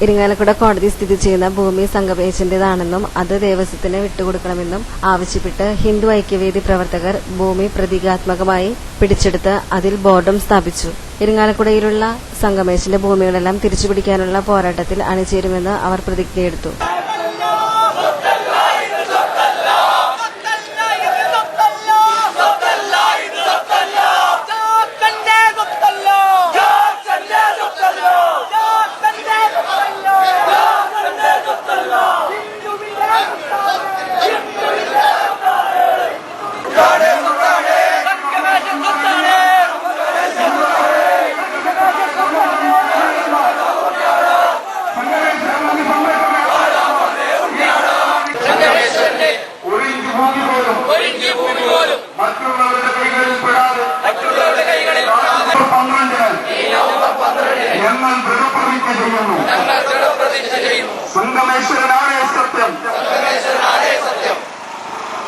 ഇരിങ്ങാലക്കുട കോടതി സ്ഥിതി ചെയ്യുന്ന ഭൂമി സംഗമേശന്റേതാണെന്നും അത് ദേവസ്വത്തിന് വിട്ടുകൊടുക്കണമെന്നും ആവശ്യപ്പെട്ട് ഹിന്ദു ഐക്യവേദി പ്രവർത്തകർ ഭൂമി പ്രതീകാത്മകമായി പിടിച്ചെടുത്ത് അതിൽ ബോർഡും സ്ഥാപിച്ചു. ഇരിങ്ങാലക്കുടയിലുള്ള സംഗമേശന്റെ ഭൂമികളെല്ലാം തിരിച്ചുപിടിക്കാനുള്ള പോരാട്ടത്തിൽ അണിചേരുമെന്ന് അവർ പ്രതിജ്ഞയെടുത്തു. മറ്റുള്ള